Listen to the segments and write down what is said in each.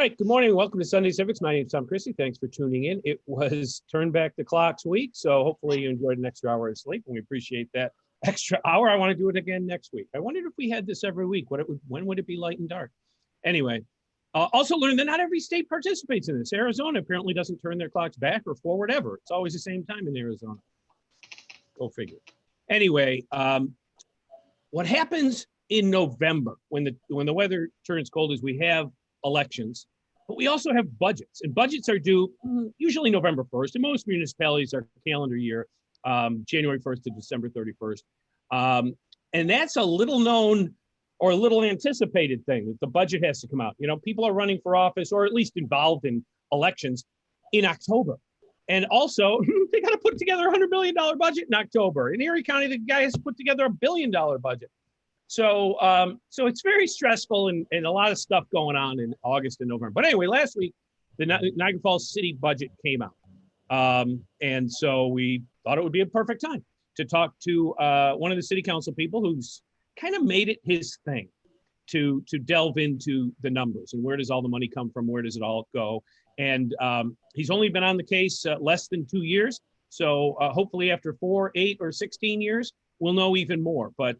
right, good morning. Welcome to Sunday Civics. My name's Tom Christie. Thanks for tuning in. It was Turn Back the Clocks week, so hopefully you enjoyed an extra hour of sleep, and we appreciate that extra hour. I want to do it again next week. I wondered if we had this every week. When would it be light and dark? Anyway, also learned that not every state participates in this. Arizona apparently doesn't turn their clocks back or forward ever. It's always the same time in Arizona. Go figure. Anyway, what happens in November when the weather turns cold is we have elections, but we also have budgets, and budgets are due usually November 1st. In most municipalities, our calendar year, January 1st to December 31st. And that's a little known or a little anticipated thing that the budget has to come out. You know, people are running for office or at least involved in elections in October. And also they got to put together a $100 million budget in October. In Erie County, the guy has to put together $1 billion budget. So it's very stressful and a lot of stuff going on in August and November. But anyway, last week, the Niagara Falls city budget came out. And so we thought it would be a perfect time to talk to one of the city council people who's kind of made it his thing to delve into the numbers and where does all the money come from? Where does it all go? And he's only been on the case less than 2 years. So hopefully after 4, 8, or 16 years, we'll know even more. But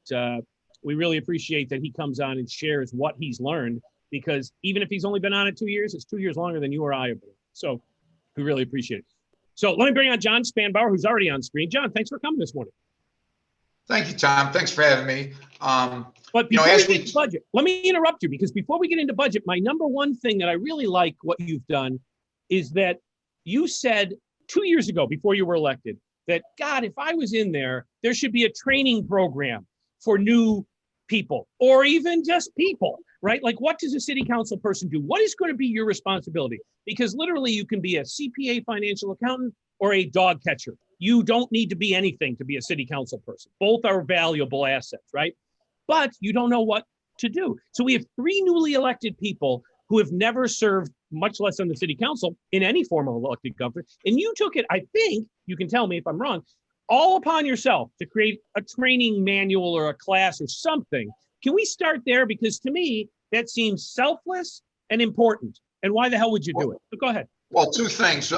we really appreciate that he comes on and shares what he's learned, because even if he's only been on it 2 years, it's 2 years longer than you or I have been. So we really appreciate it. So let me bring on John Spanbauer, who's already on screen. John, thanks for coming this morning. Thank you, Tom. Thanks for having me. But before we get into budget, let me interrupt you, because before we get into budget, my number one thing that I really like what you've done is that you said 2 years ago, before you were elected, that, God, if I was in there, there should be a training program for new people, or even just people, right? Like, what does a city council person do? What is going to be your responsibility? Because literally you can be a CPA, financial accountant, or a dog catcher. You don't need to be anything to be a city council person. Both are valuable assets, right? But you don't know what to do. So we have 3 newly elected people who have never served, much less on the city council, in any form of elected government. And you took it, I think, you can tell me if I'm wrong, all upon yourself to create a training manual or a class or something. Can we start there? Because to me, that seems selfless and important. And why the hell would you do it? But go ahead. Well, 2 things.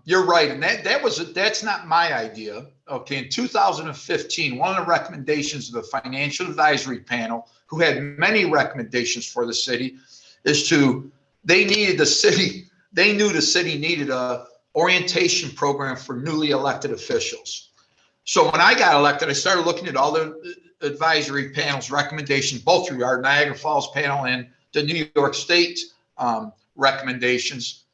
You're right. And that's not my idea. Okay. In 2015, one of the recommendations of the Financial Advisory Panel, who had many recommendations for the city, is they knew the city needed a orientation program for newly elected officials. So when I got elected, I started looking at all the advisory panel's recommendations, both through our Niagara Falls panel and the New York State recommendations.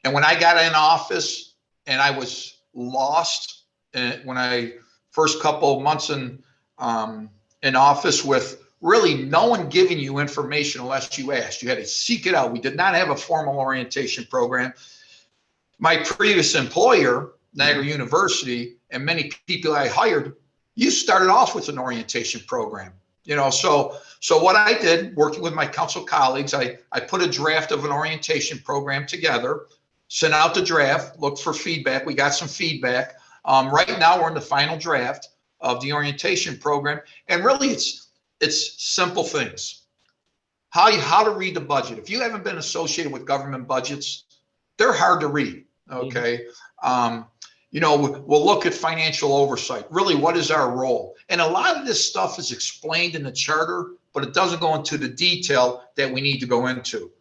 And when I got in office, and I was lost when I first couple of months in office, with really no one giving you information unless you asked. You had to seek it out. We did not have a formal orientation program. My previous employer, Niagara University, and many people I hired, you started off with an orientation program. You know, so what I did, working with my council colleagues, I put a draft of an orientation program together, sent out the draft, looked for feedback. We got some feedback. Right now we're in the final draft of the orientation program, and really it's simple things. How to read the budget. If you haven't been associated with government budgets, they're hard to read. Okay. You know, we'll look at financial oversight. Really, what is our role? And a lot of this stuff is explained in the charter, but it doesn't go into the detail that we need to go into.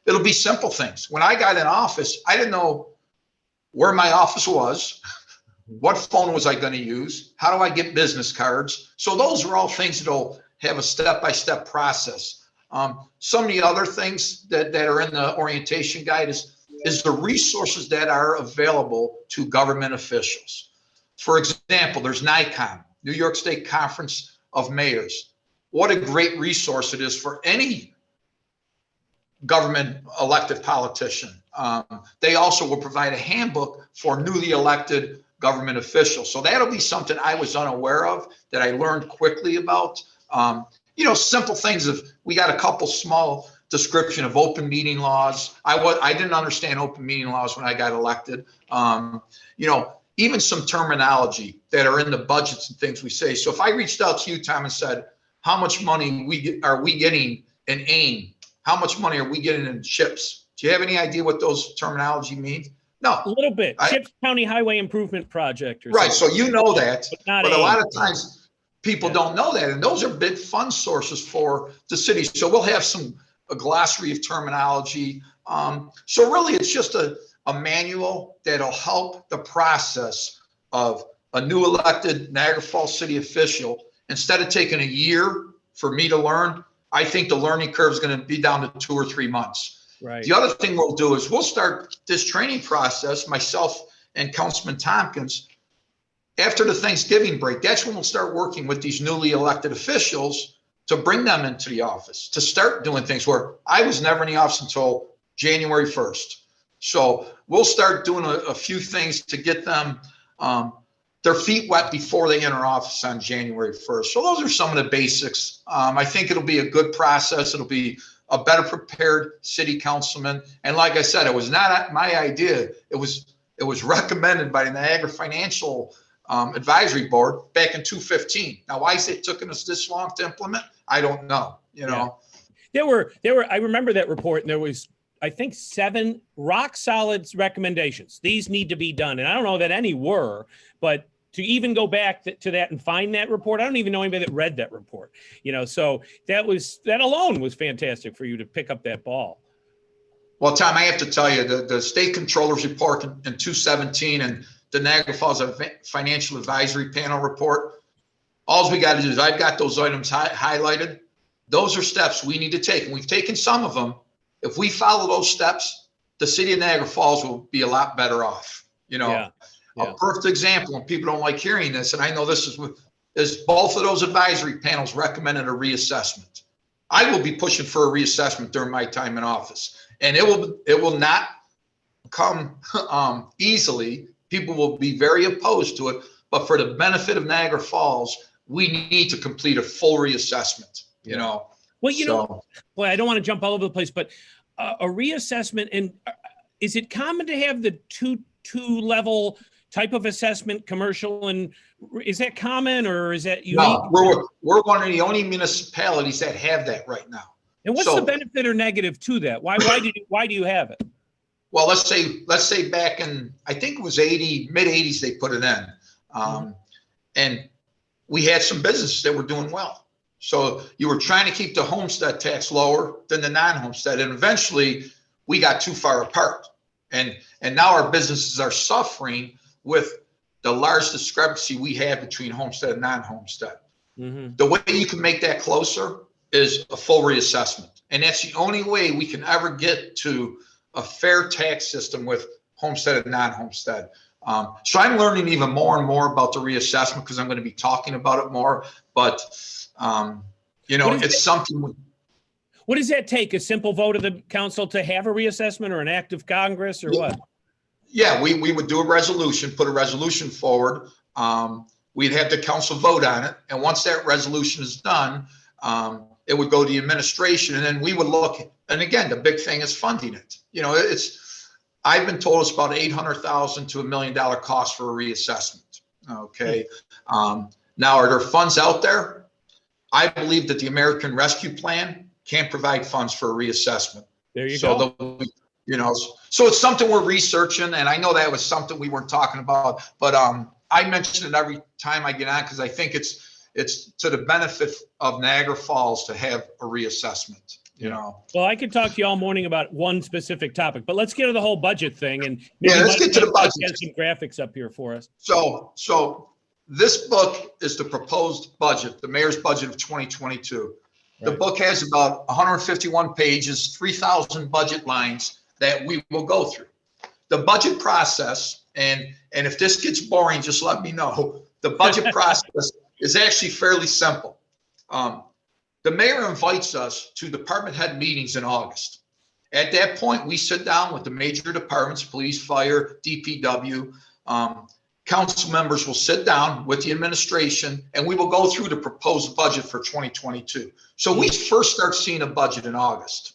It'll be simple things. When I got in office, I didn't know where my office was. What phone was I going to use? How do I get business cards? So those are all things that'll have a step-by-step process. Some of the other things that are in the orientation guide is the resources that are available to government officials. For example, there's NICOM, New York State Conference of Mayors. What a great resource it is for any government elected politician. They also will provide a handbook for newly elected government officials. So that'll be something I was unaware of that I learned quickly about. You know, simple things of, we got a couple small description of open meeting laws. I didn't understand open meeting laws when I got elected. You know, even some terminology that are in the budgets and things we say. So if I reached out to you, Tom, and said, how much money are we getting in AIM? How much money are we getting in CHIPS, Do you have any idea what those terminology mean? No. A little bit. Chips County Highway Improvement Project. Or right. something. So you know that, but a lot of times people don't know that. And those are big fund sources for the city. So we'll have a glossary of terminology. So really it's just a manual that'll help the process of a new elected Niagara Falls city official. Instead of taking a year for me to learn, I think the learning curve is going to be down to 2 or 3 months. Right. The other thing we'll do is we'll start this training process, myself and Councilman Tompkins, after the Thanksgiving break. That's when we'll start working with these newly elected officials to bring them into the office, to start doing things where I was never in the office until January 1st. So we'll start doing a few things to get them their feet wet before they enter office on January 1st. So those are some of the basics. I think it'll be a good process. It'll be a better prepared city councilman. And like I said, it was not my idea. It was recommended by the Niagara Financial Advisory Board back in 2015. Now, why is it taking us this long to implement? I don't know. You know, there were. I remember that report, and there was, I think, 7 rock solid recommendations. These need to be done, and I don't know that any were, but to even go back to that and find that report, I don't even know anybody that read that report. You know, so that alone was fantastic for you to pick up that ball. Well, Tom, I have to tell you, the state controller's report in 2017 and the Niagara Falls Financial Advisory Panel report, all we got to do is I've got those items highlighted. Those are steps we need to take, and we've taken some of them. If we follow those steps, the city of Niagara Falls will be a lot better off. You know, a perfect example, and people don't like hearing this, and I know this is both of those advisory panels recommended a reassessment. I will be pushing for a reassessment during my time in office, and it will not come easily. People will be very opposed to it, but for the benefit of Niagara Falls, we need to complete a full reassessment. You know. Well, you know, boy, I don't want to jump all over the place, but a reassessment, and is it common to have the two level type of assessment, commercial, and is that common, or is that unique? No, we're one of the only municipalities that have that right now. And what's the benefit or negative to that? Why do you have it? Well, let's say back in, I think it was mid 80s, they put it in, and we had some businesses that were doing well. So you were trying to keep the homestead tax lower than the non-homestead, and eventually we got too far apart, and now our businesses are suffering with the large discrepancy we have between homestead and non-homestead. The way you can make that closer is a full reassessment, and that's the only way we can ever get to a fair tax system with homestead and non-homestead. So I'm learning even more and more about the reassessment because I'm going to be talking about it more, but you know, it's something. What does that take? A simple vote of the council to have a reassessment, or an act of Congress, or what? Yeah, we would do a resolution, put a resolution forward. We'd have the council vote on it. And once that resolution is done, it would go to the administration, and then we would look. And again, the big thing is funding it. You know, I've been told it's about $800,000 to $1 million cost for a reassessment. Okay. Now, are there funds out there? I believe that the American Rescue Plan can't provide funds for a reassessment. There you go. You know, so it's something we're researching, and I know that was something we weren't talking about, but I mention it every time I get on because I think it's to the benefit of Niagara Falls to have a reassessment. You know. Well, I could talk to you all morning about one specific topic, but let's get to the whole budget thing, and let's get to the budget. Get some graphics up here for us. So this book is the proposed budget, the mayor's budget of 2022. The book has about 151 pages, 3,000 budget lines that we will go through. The budget process, and if this gets boring, just let me know. The budget process is actually fairly simple. The mayor invites us to department head meetings in August. At that point, we sit down with the major departments, police, fire, DPW. Council members will sit down with the administration, and we will go through the proposed budget for 2022. So we first start seeing a budget in August.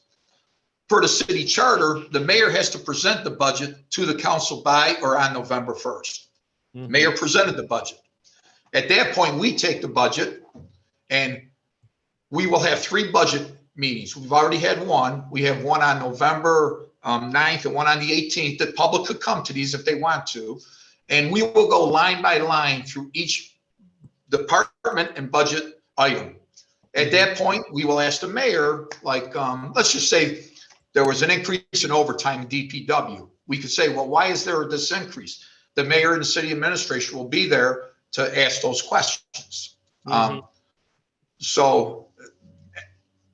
Per the city charter, the mayor has to present the budget to the council by or on November 1st. Mayor presented the budget. At that point, we take the budget, and we will have 3 budget meetings. We've already had one. We have one on November 9th and one on the 18th. The public could come to these if they want to. And we will go line by line through each department and budget item. At that point, we will ask the mayor, like, let's just say there was an increase in overtime in DPW. We could say, well, why is there this increase? The mayor and the city administration will be there to ask those questions. So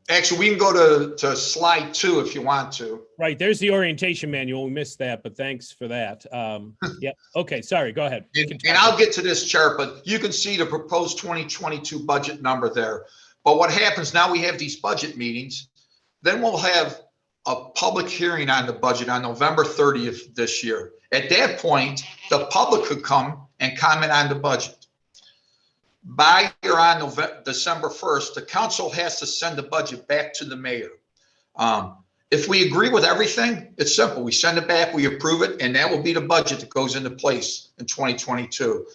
actually, we can go to slide 2 if you want to. Right, there's the orientation manual. We missed that, but thanks for that. Yeah, okay, sorry, go ahead. And I'll get to this chart, but you can see the proposed 2022 budget number there. But what happens now, we have these budget meetings, then we'll have a public hearing on the budget on November 30th this year. At that point, the public could come and comment on the budget. By or on December 1st, the council has to send the budget back to the mayor. If we agree with everything, it's simple. We send it back, we approve it, and that will be the budget that goes into place in 2022.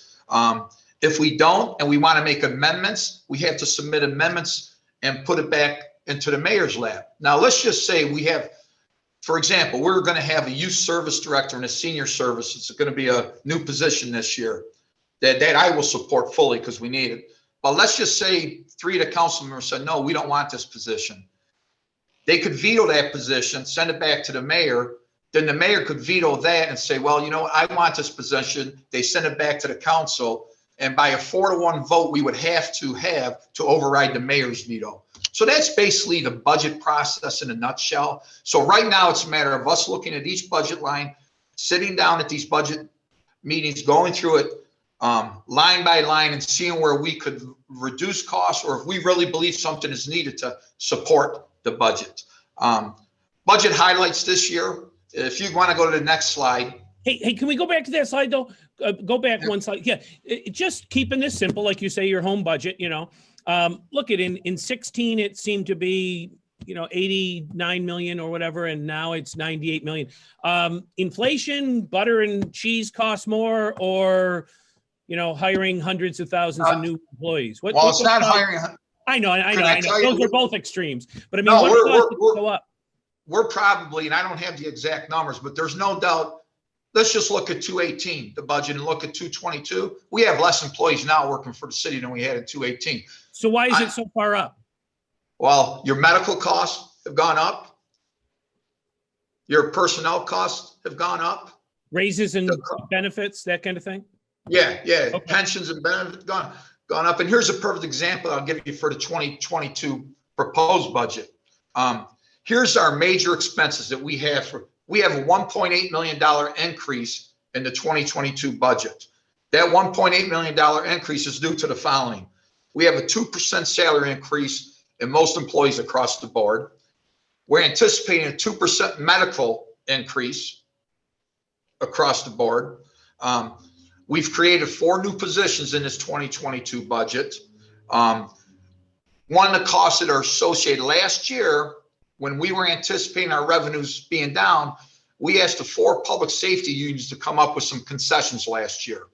If we don't, and we want to make amendments, we have to submit amendments and put it back into the mayor's lap. Now, let's just say we have, for example, we're going to have a youth service director and a senior service. It's going to be a new position this year that I will support fully because we need it. But let's just say 3 of the council members said, no, we don't want this position. They could veto that position, send it back to the mayor. Then the mayor could veto that and say, well, you know what, I want this position. They send it back to the council. And by a 4-to-1 vote, we would have to override the mayor's veto. So that's basically the budget process in a nutshell. So right now, it's a matter of us looking at each budget line, sitting down at these budget meetings, going through it line by line and seeing where we could reduce costs or if we really believe something is needed to support the budget. Budget highlights this year. If you want to go to the next slide. Hey, can we go back to that slide though? Go back one slide. Yeah, just keeping this simple, like you say, your home budget, you know. Look at in 16, it seemed to be, 89 million or whatever, and now it's 98 million. Inflation, butter and cheese cost more, or, hiring hundreds of thousands of new employees. It's not hiring. I know. Those are both extremes. But I mean, we're go up? We're probably, and I don't have the exact numbers, but there's no doubt. Let's just look at 218, the budget, and look at 222. We have less employees now working for the city than we had in 218. So why is it so far up? Well, your medical costs have gone up. Your personnel costs have gone up. Raises and benefits, that kind of thing? Yeah. Okay. Pensions and benefits gone up. And here's a perfect example I'll give you for the 2022 proposed budget. Here's our major expenses that we have we have a $1.8 million increase in the 2022 budget. That $1.8 million increase is due to the following. We have a 2% salary increase in most employees across the board. We're anticipating a 2% medical increase across the board. We've created 4 new positions in this 2022 budget. One of the costs that are associated last year, when we were anticipating our revenues being down, we asked the 4 public safety unions to come up with some concessions last year.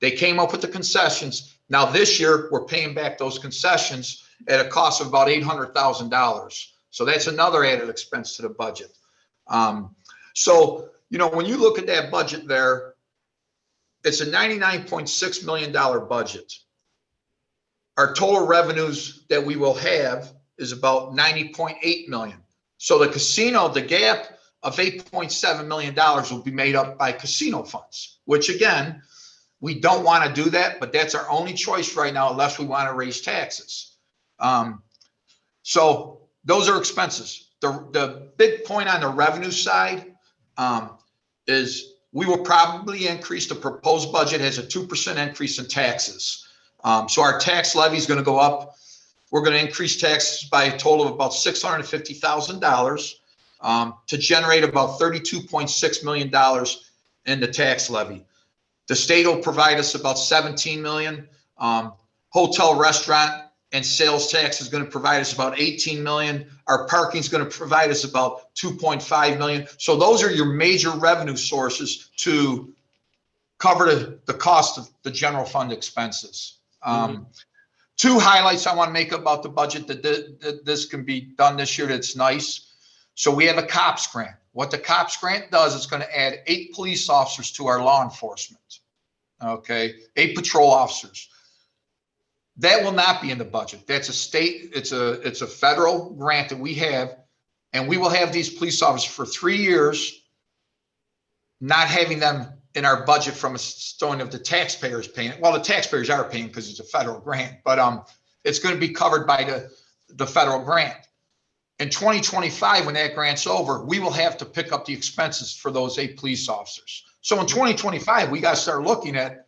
They came up with the concessions. Now this year, we're paying back those concessions at a cost of about $800,000. So that's another added expense to the budget. So, when you look at that budget there, it's a $99.6 million budget. Our total revenues that we will have is about $90.8 million. So the gap of $8.7 million will be made up by casino funds, which again, we don't want to do that, but that's our only choice right now, unless we want to raise taxes. So those are expenses. The big point on the revenue side is we will probably increase the proposed budget has a 2% increase in taxes. So our tax levy is going to go up. We're going to increase taxes by a total of about $650,000 to generate about $32.6 million in the tax levy. The state will provide us about $17 million. Hotel, restaurant, and sales tax is going to provide us about $18 million. Our parking is going to provide us about $2.5 million. So those are your major revenue sources to cover the cost of the general fund expenses. 2 highlights I want to make about the budget that this can be done this year that's nice. So we have a cops grant. What the cops grant does is going to add 8 police officers to our law enforcement. Okay, 8 patrol officers. That will not be in the budget. That's a state, it's a federal grant that we have, and we will have these police officers for 3 years, not having them in our budget from a standpoint of the taxpayers paying it. Well, the taxpayers are paying because it's a federal grant, but it's going to be covered by the federal grant. In 2025, when that grant's over, we will have to pick up the expenses for those 8 police officers. So in 2025, we got to start looking at,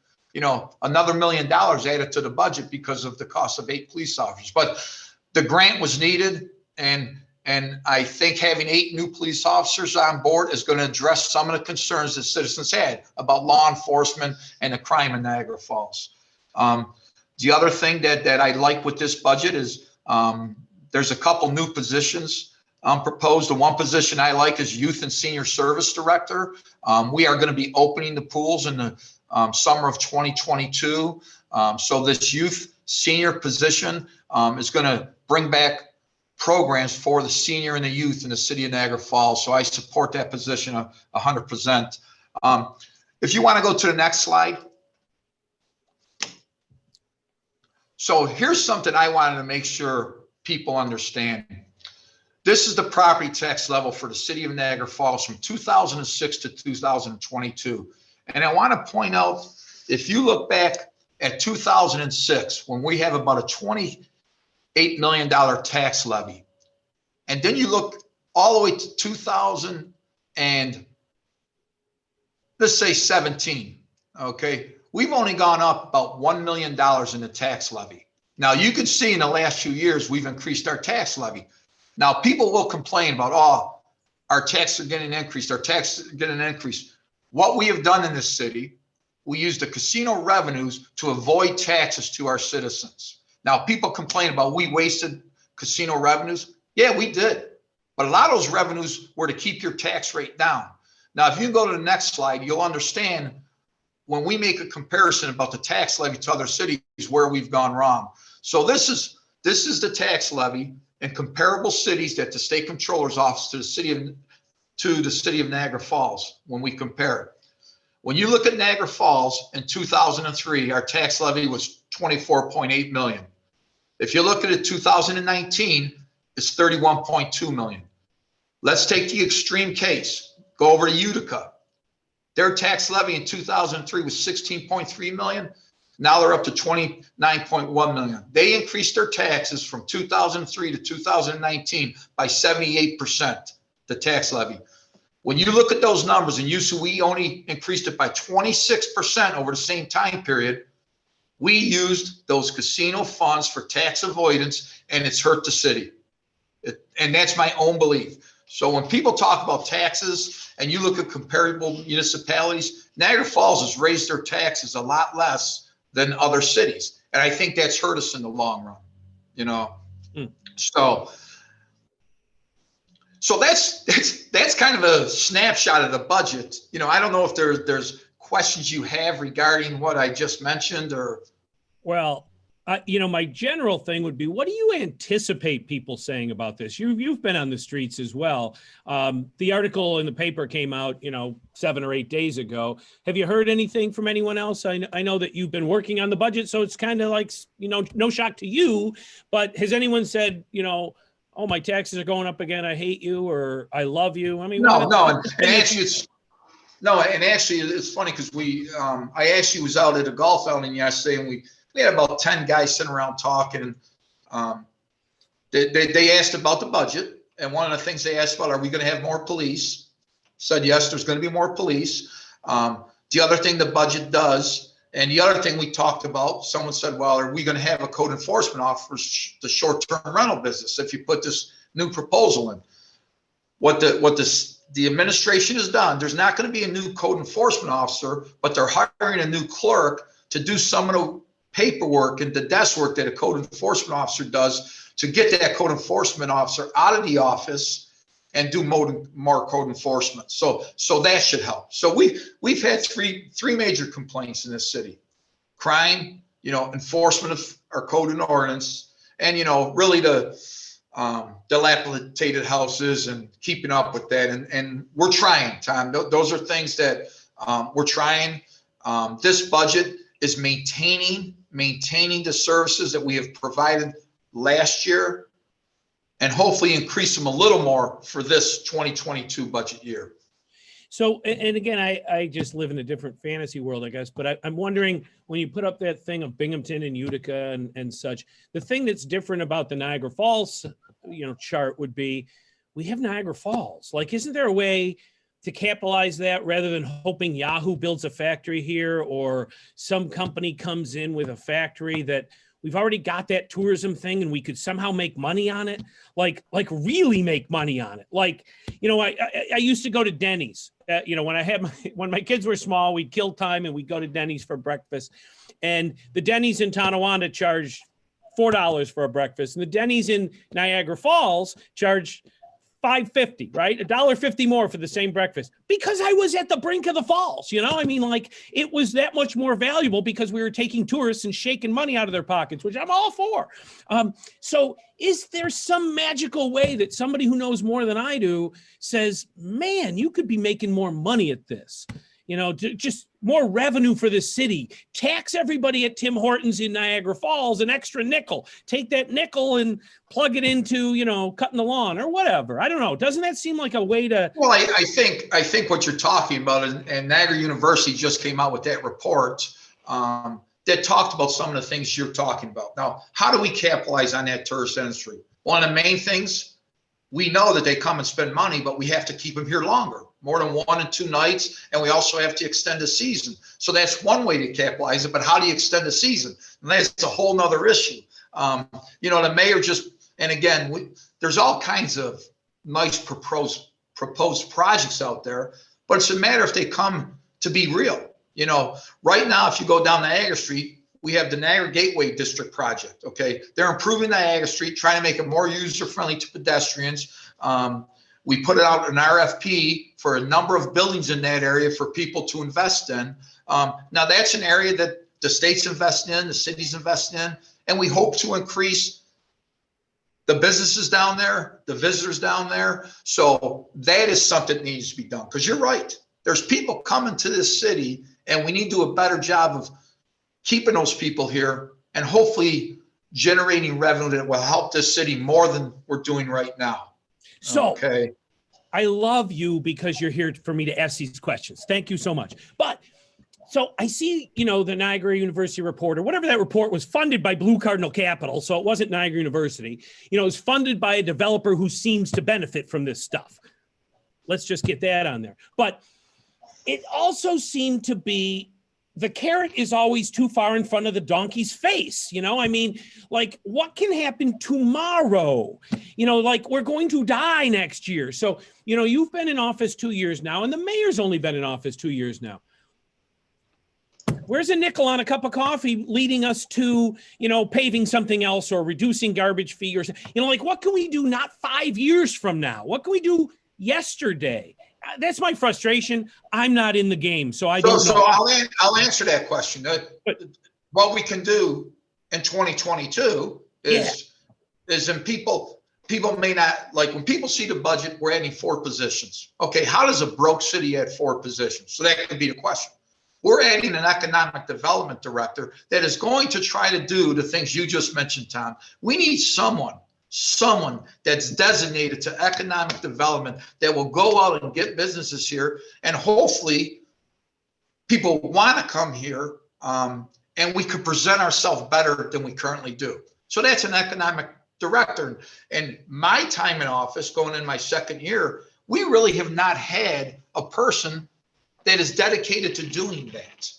another $1 million added to the budget because of the cost of 8 police officers. But the grant was needed, and I think having 8 new police officers on board is going to address some of the concerns that citizens had about law enforcement and the crime in Niagara Falls. The other thing that I like with this budget is there's a couple new positions proposed. The one position I like is Youth and Senior Service Director. We are going to be opening the pools in the summer of 2022. So this youth senior position is going to bring back programs for the senior and the youth in the city of Niagara Falls. So I support that position 100%. If you want to go to the next slide. So here's something I wanted to make sure people understand. This is the property tax level for the city of Niagara Falls from 2006 to 2022. And I want to point out, if you look back at 2006, when we have about a $28 million tax levy, and then you look all the way to 2000 and let's say 17, okay, we've only gone up about $1 million in the tax levy. Now you can see in the last few years, we've increased our tax levy. Now people will complain about, oh, our taxes are getting increased, our taxes are getting increased. What we have done in this city, we use the casino revenues to avoid taxes to our citizens. Now people complain about we wasted casino revenues. Yeah, we did. But a lot of those revenues were to keep your tax rate down. Now, if you go to the next slide, you'll understand when we make a comparison about the tax levy to other cities where we've gone wrong. So this is the tax levy in comparable cities that the state controller's office to the city of Niagara Falls when we compare it. When you look at Niagara Falls in 2003, our tax levy was 24.8 million. If you look at it 2019, it's 31.2 million. Let's take the extreme case. Go over to Utica. Their tax levy in 2003 was 16.3 million. Now they're up to 29.1 million. They increased their taxes from 2003 to 2019 by 78%, the tax levy. When you look at those numbers and you see we only increased it by 26% over the same time period, we used those casino funds for tax avoidance and it's hurt the city. And that's my own belief. So when people talk about taxes and you look at comparable municipalities, Niagara Falls has raised their taxes a lot less than other cities. And I think that's hurt us in the long run, So that's kind of a snapshot of the budget. I don't know if there's questions you have regarding what I just mentioned or. Well, my general thing would be, what do you anticipate people saying about this? You've been on the streets as well. The article in the paper came out, 7 or 8 days ago. Have you heard anything from anyone else? I know that you've been working on the budget, so it's kind of like, no shock to you, but has anyone said, oh, my taxes are going up again, I hate you, or I love you? I mean, no, and actually it's funny because I actually was out at a golf outing yesterday, and we had about 10 guys sitting around talking. They asked about the budget, and one of the things they asked about, are we going to have more police? Said yes, there's going to be more police. The other thing the budget does, and the other thing we talked about, someone said, well, are we going to have a code enforcement officer for the short-term rental business if you put this new proposal in? What the administration has done, there's not going to be a new code enforcement officer, but they're hiring a new clerk to do some of the paperwork and the desk work that a code enforcement officer does to get that code enforcement officer out of the office and do more code enforcement. So that should help. So we've had three major complaints in this city: crime, enforcement of our code and ordinance, and really the dilapidated houses and keeping up with that. And we're trying, Tom. Those are things that we're trying. This budget is maintaining the services that we have provided last year and hopefully increase them a little more for this 2022 budget year. So, and again, I just live in a different fantasy world, I guess, but I'm wondering, when you put up that thing of Binghamton and Utica and such, the thing that's different about the Niagara Falls, chart would be, we have Niagara Falls. Like, isn't there a way to capitalize that rather than hoping Yahoo builds a factory here or some company comes in with a factory that we've already got that tourism thing and we could somehow make money on it, like really make money on it. Like, I used to go to Denny's, when my kids were small, we'd kill time and we'd go to Denny's for breakfast. And the Denny's in Tonawanda charged $4 for a breakfast. And the Denny's in Niagara Falls charged $5.50, right? $1.50 more for the same breakfast because I was at the brink of the falls. It was that much more valuable because we were taking tourists and shaking money out of their pockets, which I'm all for. So is there some magical way that somebody who knows more than I do says, man, you could be making more money at this? Just more revenue for the city, tax everybody at Tim Hortons in Niagara Falls an extra nickel, take that nickel and plug it into, cutting the lawn or whatever. I don't know. Doesn't that seem like a way to? Well, I think what you're talking about, and Niagara University just came out with that report that talked about some of the things you're talking about. Now, how do we capitalize on that tourist industry? One of the main things, we know that they come and spend money, but we have to keep them here longer, more than 1 and 2 nights. And we also have to extend the season. So that's one way to capitalize it. But how do you extend the season? And that's a whole nother issue. The mayor and again, there's all kinds of nice proposed projects out there, but it's a matter if they come to be real. Right now, if you go down Niagara Street, we have the Niagara Gateway District project. Okay. They're improving Niagara Street, trying to make it more user-friendly to pedestrians. We put it out an RFP for a number of buildings in that area for people to invest in. Now that's an area that the state's investing in, the city's investing in, and we hope to increase the businesses down there, the visitors down there. So that is something that needs to be done. Because you're right. There's people coming to this city, and we need to do a better job of keeping those people here and hopefully generating revenue that will help this city more than we're doing right now. So okay. I love you because you're here for me to ask these questions. Thank you so much. But so I see, the Niagara University report or whatever that report was funded by Blue Cardinal Capital. So it wasn't Niagara University, it was funded by a developer who seems to benefit from this stuff. Let's just get that on there. But it also seemed to be the carrot is always too far in front of the donkey's face. What can happen tomorrow? We're going to die next year. So, you've been in office 2 years now, and the mayor's only been in office 2 years now. Where's a nickel on a cup of coffee leading us to, paving something else or reducing garbage fee or, what can we do not 5 years from now? What can we do yesterday? That's my frustration. I'm not in the game, so I don't know. So I'll answer that question. What we can do in 2022 is in people may not like when people see the budget, we're adding 4 positions. Okay, how does a broke city add 4 positions? So that could be the question. We're adding an economic development director that is going to try to do the things you just mentioned, Tom. We need someone that's designated to economic development that will go out and get businesses here, and hopefully people want to come here, and we could present ourselves better than we currently do. So that's an economic director. And my time in office, going in my 2nd year, we really have not had a person that is dedicated to doing that,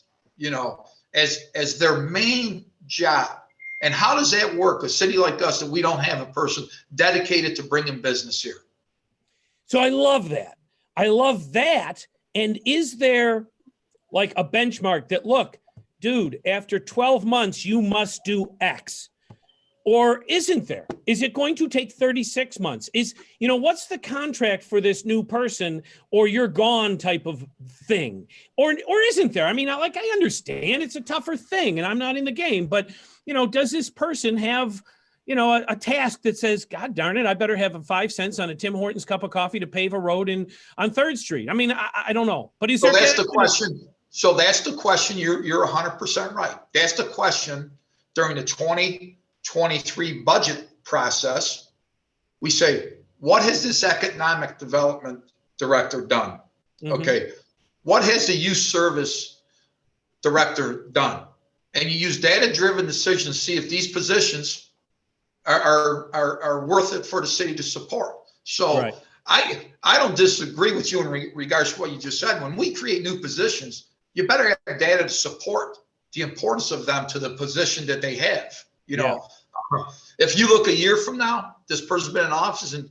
as their main job. And how does that work? A city like us, that we don't have a person dedicated to bringing business here. So I love that. And is there like a benchmark that, look, dude, after 12 months, you must do X? Or isn't there? Is it going to take 36 months? What's the contract for this new person, or you're gone type of thing? Or isn't there? I understand it's a tougher thing and I'm not in the game, but does this person have, a task that says, God darn it, I better have 5 cents on a Tim Hortons cup of coffee to pave a road on 3rd Street. I mean, I don't know, but is So there? that's the question. So that's the question. You're 100% right. That's the question during the 2023 budget process. We say, what has this economic development director done? Mm-hmm. Okay. What has the youth service director done? And you use data-driven decisions to see if these positions are worth it for the city to support. So right. I don't disagree with you in regards to what you just said. When we create new positions, you better have data to support the importance of them to the position that they have. If you look a year from now, this person's been in office and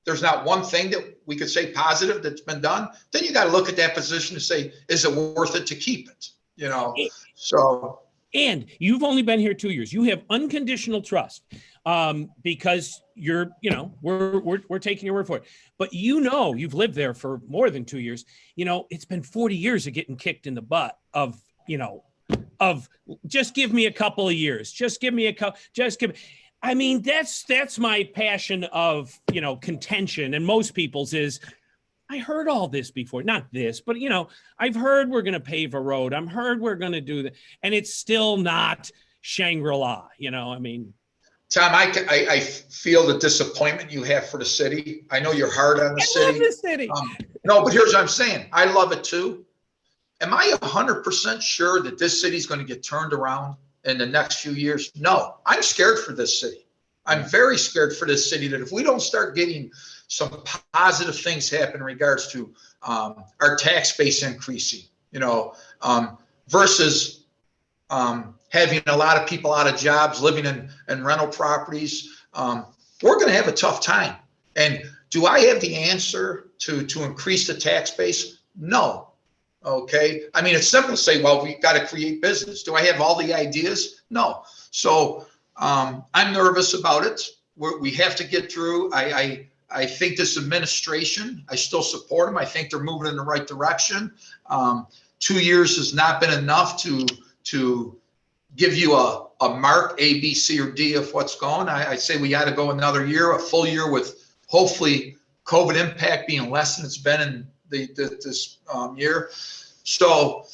there's not one thing that we could say positive that's been done, then you got to look at that position and say, is it worth it to keep it? So. And you've only been here 2 years. You have unconditional trust because we're taking your word for it. But you've lived there for more than 2 years. It's been 40 years of getting kicked in the butt of just give me a couple of years. Just give me a couple. I mean, that's my passion of, contention. And most people's is, I heard all this before, not this, but I've heard we're going to pave a road. I've heard we're going to do that. And it's still not Shangri-La, I mean. Tom, I feel the disappointment you have for the city. I know you're hard on the city. I love the city. No, but here's what I'm saying. I love it too. Am I 100% sure that this city is going to get turned around in the next few years? No, I'm scared for this city. I'm very scared for this city that if we don't start getting some positive things happen in regards to our tax base increasing, versus having a lot of people out of jobs, living in rental properties, we're going to have a tough time. And do I have the answer to increase the tax base? No. Okay. I mean, it's simple to say, well, we got to create business. Do I have all the ideas? No. So I'm nervous about it. We have to get through. I think this administration, I still support them. I think they're moving in the right direction. 2 years has not been enough to give you a mark, A, B, C, or D of what's going. I say we got to go another year, a full year with hopefully COVID impact being less than it's been in this year. So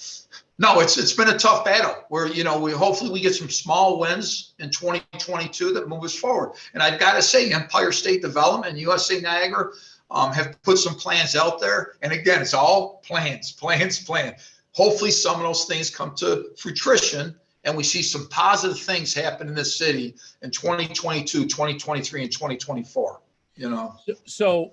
no, it's been a tough battle where, we hopefully get some small wins in 2022 that move us forward. And I've got to say, Empire State Development and USA Niagara have put some plans out there. And again, it's all plans. Hopefully some of those things come to fruition and we see some positive things happen in this city in 2022, 2023, and 2024, So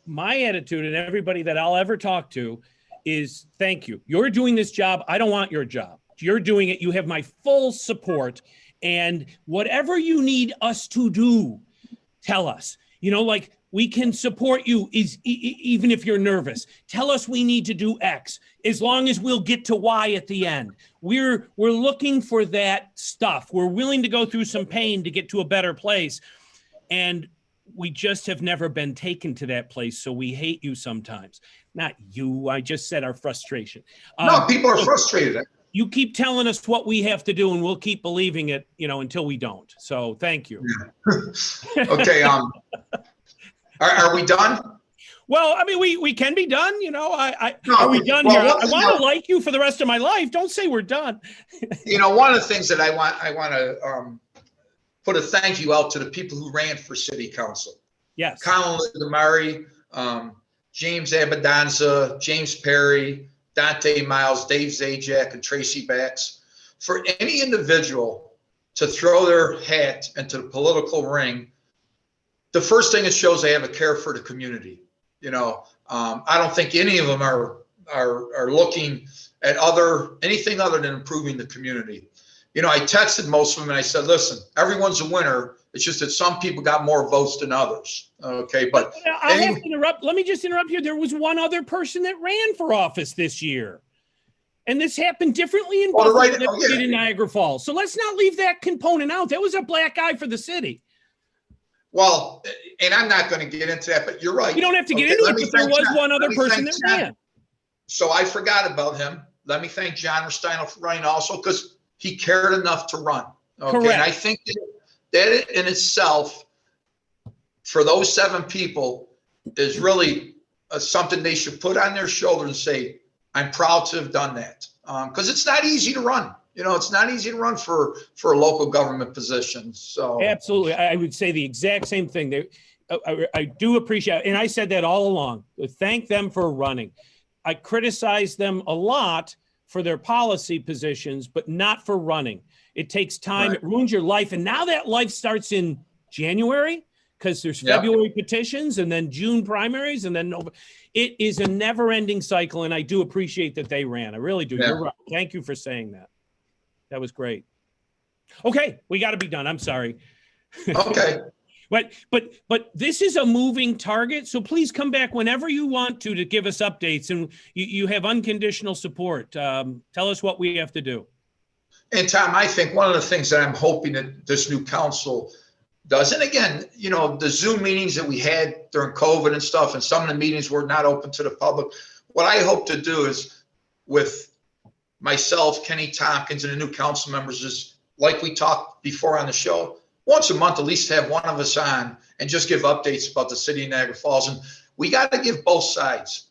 my attitude and everybody that I'll ever talk to is thank you. You're doing this job. I don't want your job. You're doing it. You have my full support. And whatever you need us to do, tell us. We can support you even if you're nervous. Tell us we need to do X, as long as we'll get to Y at the end. We're looking for that stuff. We're willing to go through some pain to get to a better place. And we just have never been taken to that place. So we hate you sometimes. Not you. I just said our frustration. No, people are frustrated. You keep telling us what we have to do and we'll keep believing it, until we don't. So thank you. Yeah. Okay. Are we done? Well, I mean, we can be done. Are we done here? I want to like you for the rest of my life. Don't say we're done. One of the things that I want to put a thank you out to the people who ran for city council. Yes. Colin Damari, James Abadanza, James Perry, Dante Miles, Dave Zajac, and Tracy Bax. For any individual to throw their hat into the political ring, the first thing it shows they have a care for the community. I don't think any of them are looking at anything other than improving the community. I texted most of them and I said, listen, everyone's a winner. It's just that some people got more votes than others. Okay. But I have to interrupt. Let me just interrupt here. There was one other person that ran for office this year. And this happened differently in Buffalo than it did in Niagara Falls. So let's not leave that component out. That was a black eye for the city. Well, and I'm not going to get into that, but you're right. You don't have to get into it, but there was one other person that ran. So I forgot about him. Let me thank John Rustino for running also, because he cared enough to run. Okay. Correct. And I think that in itself, for those 7 people, is really something they should put on their shoulder and say, I'm proud to have done that. Because it's not easy to run. It's not easy to run for a local government position. So absolutely, I would say the exact same thing. I do appreciate, and I said that all along. Thank them for running. I criticize them a lot for their policy positions, but not for running. It takes time. Right. It ruins your life. And now that life starts in January, because there's February petitions and then June primaries and then it is a never-ending cycle. And I do appreciate that they ran. I really do. You're right. Thank you for saying that. That was great. Okay, we got to be done. I'm sorry. Okay. But this is a moving target, so please come back whenever you want to give us updates, and you have unconditional support. Tell us what we have to do. And Tom, I think one of the things that I'm hoping that this new council does, and again, the Zoom meetings that we had during COVID and stuff, and some of the meetings were not open to the public. What I hope to do is, with myself, Kenny Tompkins, and the new council members, is like we talked before on the show, once a month, at least have one of us on and just give updates about the city of Niagara Falls. And we got to give both sides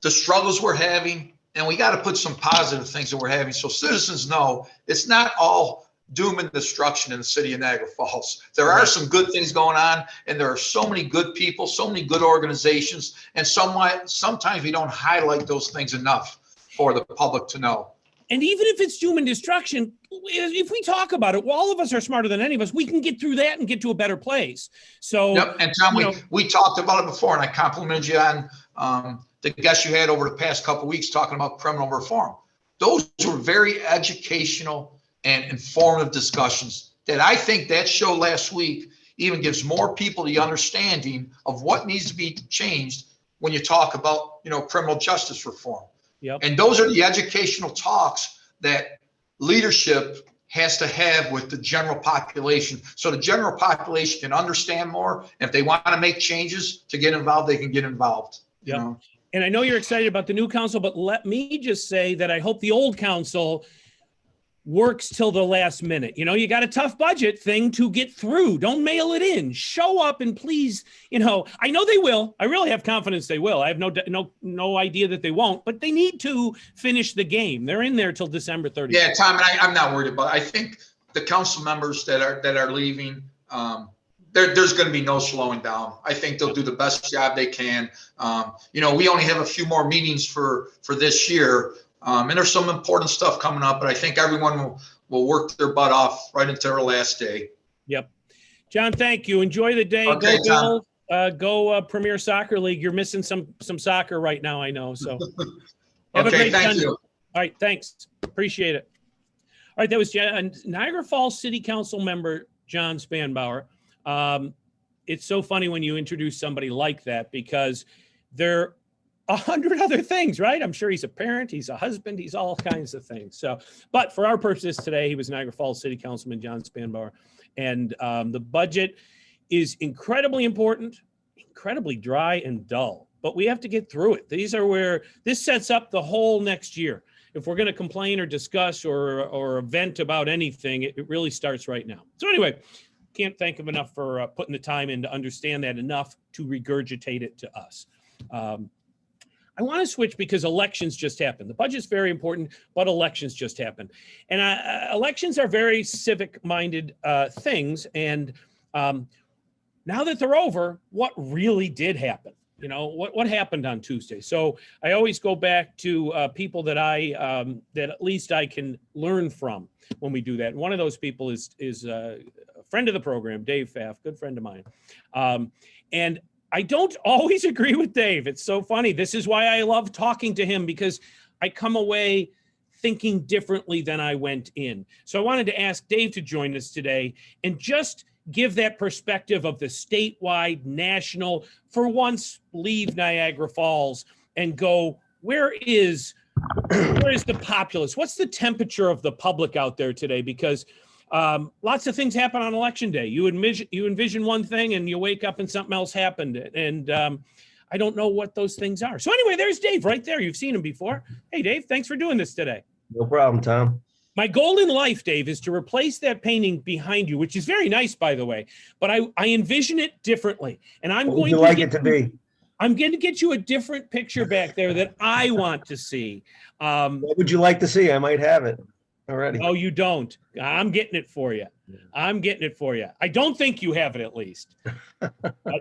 the struggles we're having, and we got to put some positive things that we're having so citizens know it's not all doom and destruction in the city of Niagara Falls. There are some good things going on, and there are so many good people, so many good organizations, and sometimes we don't highlight those things enough for the public to know. And even if it's doom and destruction, if we talk about it, well, all of us are smarter than any of us. We can get through that and get to a better place. So, and Tom, we talked about it before, and I complimented you on the guests you had over the past couple of weeks talking about criminal reform. Those were very educational and informative discussions that I think that show last week even gives more people the understanding of what needs to be changed when you talk about, criminal justice reform. Yep. And those are the educational talks that leadership has to have with the general population. So the general population can understand more. And if they want to make changes to get involved, they can get involved. Yeah. And I know you're excited about the new council, but let me just say that I hope the old council works till the last minute. You got a tough budget thing to get through. Don't mail it in. Show up and please, I know they will. I really have confidence they will. I have no idea that they won't, but they need to finish the game. They're in there till December 30th. Yeah, Tom, and I'm not worried about it. I think the council members that are leaving, there's going to be no slowing down. I think they'll do the best job they can. We only have a few more meetings for this year. And there's some important stuff coming up, but I think everyone will work their butt off right into their last day. Yep. John, thank you. Enjoy the day. Okay, go Bills. Go Premier Soccer League. You're missing some soccer right now, I know. So have a great thank Sunday. you. All right, thanks. Appreciate it. All right, that was Niagara Falls City Council member John Spanbauer. It's so funny when you introduce somebody like that because they're 100 other things, right? I'm sure he's a parent, he's a husband, he's all kinds of things. So, but for our purposes today, he was Niagara Falls City Councilman John Spanbauer. And the budget is incredibly important, incredibly dry and dull, but we have to get through it. These are where this sets up the whole next year. If we're going to complain or discuss or vent about anything, it really starts right now. So anyway, can't thank him enough for putting the time in to understand that enough to regurgitate it to us. I want to switch because elections just happened. The budget's very important, but elections just happened. And elections are very civic-minded things. And now that they're over, what really did happen? What happened on Tuesday? So I always go back to people that that at least I can learn from when we do that. And one of those people is a friend of the program, Dave Pfaff, good friend of mine. And I don't always agree with Dave. It's so funny. This is why I love talking to him because I come away thinking differently than I went in. So I wanted to ask Dave to join us today and just give that perspective of the statewide, national, for once leave Niagara Falls and go, where is the populace? What's the temperature of the public out there today? Because lots of things happen on election day. You envision one thing and you wake up and something else happened. And I don't know what those things are. So anyway, there's Dave right there. You've seen him before. Hey, Dave, thanks for doing this today. No problem, Tom. My goal in life, Dave, is to replace that painting behind you, which is very nice, by the way, but I envision it differently. And What would you like it to be? I'm going to get you a different picture back there that I want to see. What would you like to see? I might have it already. No, you don't. I'm getting it for you. I'm getting it for you. I don't think you have it, at least.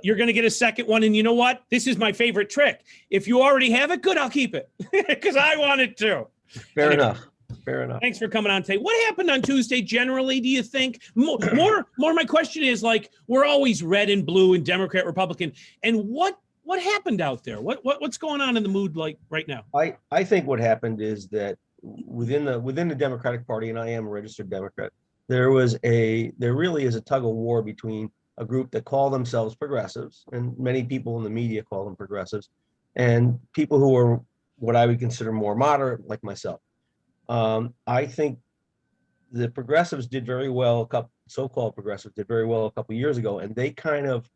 You're going to get a second one. And you know what? This is my favorite trick. If you already have it, good, I'll keep it because I want it too. Fair enough. Fair enough. Thanks for coming on today. What happened on Tuesday generally, do you think? More my question is, like, we're always red and blue and Democrat, Republican. And what happened out there? What's going on in the mood like right now? I think what happened is that within the Democratic Party, and I am a registered Democrat, there really is a tug of war between a group that call themselves progressives, and many people in the media call them progressives, and people who are what I would consider more moderate, like myself. I think the progressives did very well, so-called progressives did very well a couple of years ago, and they kind of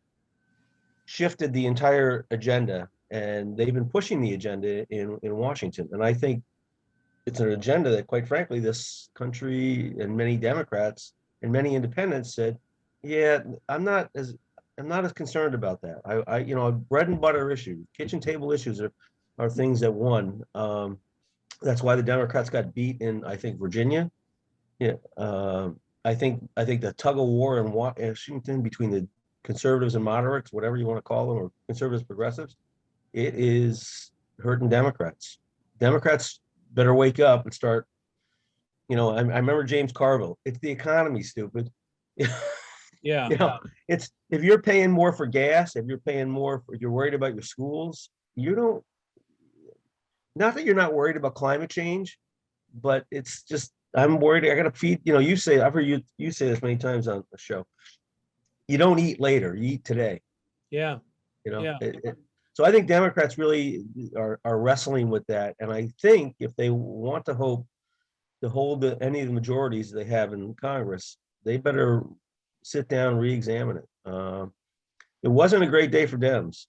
shifted the entire agenda, and they've been pushing the agenda in Washington. And I think it's an agenda that, quite frankly, this country and many Democrats and many independents said, yeah, I'm not as concerned about that. I bread and butter issues, kitchen table issues are things that won. That's why the Democrats got beat in, I think, Virginia. Yeah, I think the tug of war in Washington between the conservatives and moderates, whatever you want to call them, or conservatives, progressives, it is hurting Democrats. Democrats better wake up and start. I remember James Carville. It's the economy, stupid. Yeah. It's if you're paying more for gas, if you're paying more, if you're worried about your schools, not that you're not worried about climate change, but it's just, I'm worried. I got to feed, I've heard you say this many times on the show. You don't eat later, you eat today. Yeah. Yeah. So I think Democrats really are wrestling with that. And I think if they want to hold any of the majorities they have in Congress, they better sit down and re-examine it. It wasn't a great day for Dems.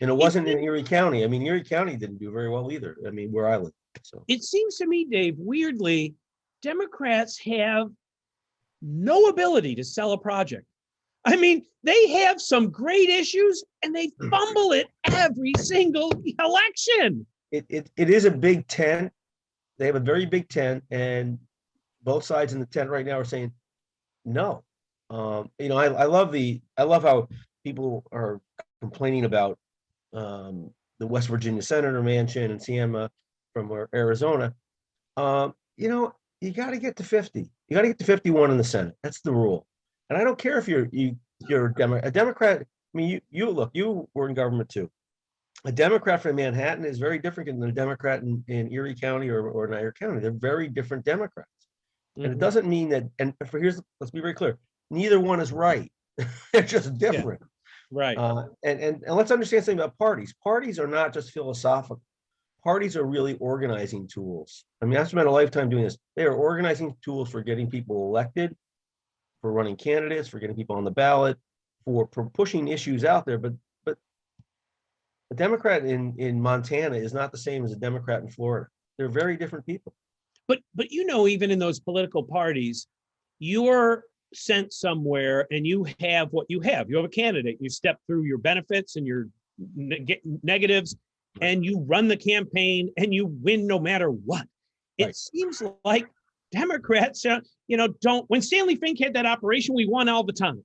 And it wasn't in Erie County. I mean, Erie County didn't do very well either. I mean, where I live. So it seems to me, Dave, weirdly, Democrats have no ability to sell a project. I mean, they have some great issues and they fumble it every single election. It is a big tent. They have a very big tent, and both sides in the tent right now are saying no. I love how people are complaining about the West Virginia Senator Manchin and Siema from Arizona. You got to get to 50. You got to get to 51 in the Senate. That's the rule. And I don't care if you're a Democrat. I mean, you were in government too. A Democrat from Manhattan is very different than a Democrat in Erie County or Niagara County. They're very different Democrats. Mm-hmm. And it doesn't mean that, let's be very clear, neither one is right. They're just different. Yeah. Right. And let's understand something about parties. Parties are not just philosophical. Parties are really organizing tools. I mean, I've spent a lifetime doing this. They are organizing tools for getting people elected, for running candidates, for getting people on the ballot, for pushing issues out there. But a Democrat in Montana is not the same as a Democrat in Florida. They're very different people. But even in those political parties, you're sent somewhere and you have what you have. You have a candidate. You step through your benefits and your negatives, and you run the campaign and you win no matter what. It seems like Democrats, don't. When Stanley Fink had that operation, we won all the time.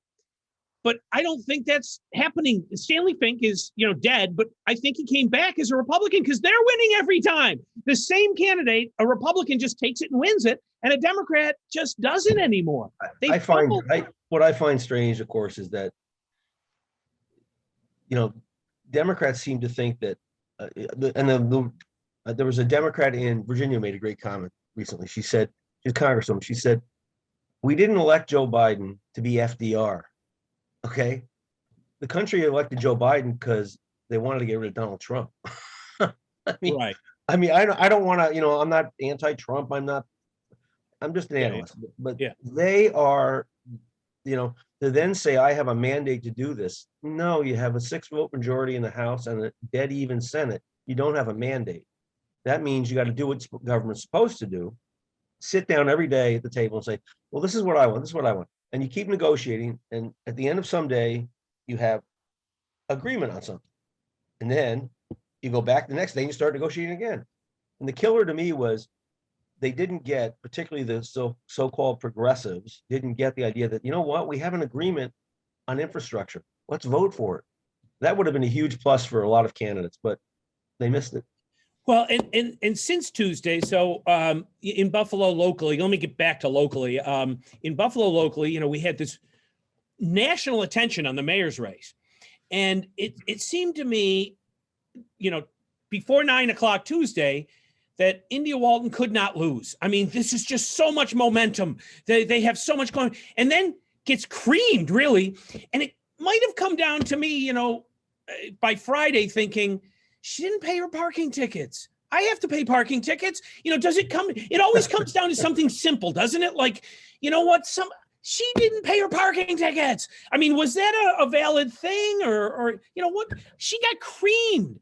But I don't think that's happening. Stanley Fink is, dead, but I think he came back as a Republican because they're winning every time. The same candidate, a Republican just takes it and wins it, and a Democrat just doesn't anymore. What I find strange, of course, is that, Democrats seem to think that, there was a Democrat in Virginia who made a great comment recently. She said, she's a congresswoman, she said, we didn't elect Joe Biden to be FDR. Okay, the country elected Joe Biden because they wanted to get rid of Donald Trump. I mean, I don't want to, I'm not anti-Trump. I'm just an analyst. But they are, to then say I have a mandate to do this. No, you have a 6-vote majority in the House and a dead even Senate. You don't have a mandate. That means you got to do what government's supposed to do. sit down every day at the table and say, well, this is what I want. This is what I want. And you keep negotiating. And at the end of some day, you have agreement on something. And then you go back the next day and you start negotiating again. And the killer to me was they didn't get, particularly the so-called progressives, didn't get the idea that, you know what, we have an agreement on infrastructure. Let's vote for it. That would have been a huge plus for a lot of candidates, but they missed it. Well, and since Tuesday, so in Buffalo locally, let me get back to locally. In Buffalo locally, you know, we had this national attention on the mayor's race. And it seemed to me, you know, before 9 o'clock Tuesday, that India Walton could not lose. I mean, this is just so much momentum. They have so much going, and then gets creamed, really. And it might have come down to me, you know, by Friday thinking, she didn't pay her parking tickets. I have to pay parking tickets. You know, does it come? It always comes down to something simple, doesn't it? Like, you know what? She didn't pay her parking tickets. I mean, was that a valid thing, or you know what? She got creamed.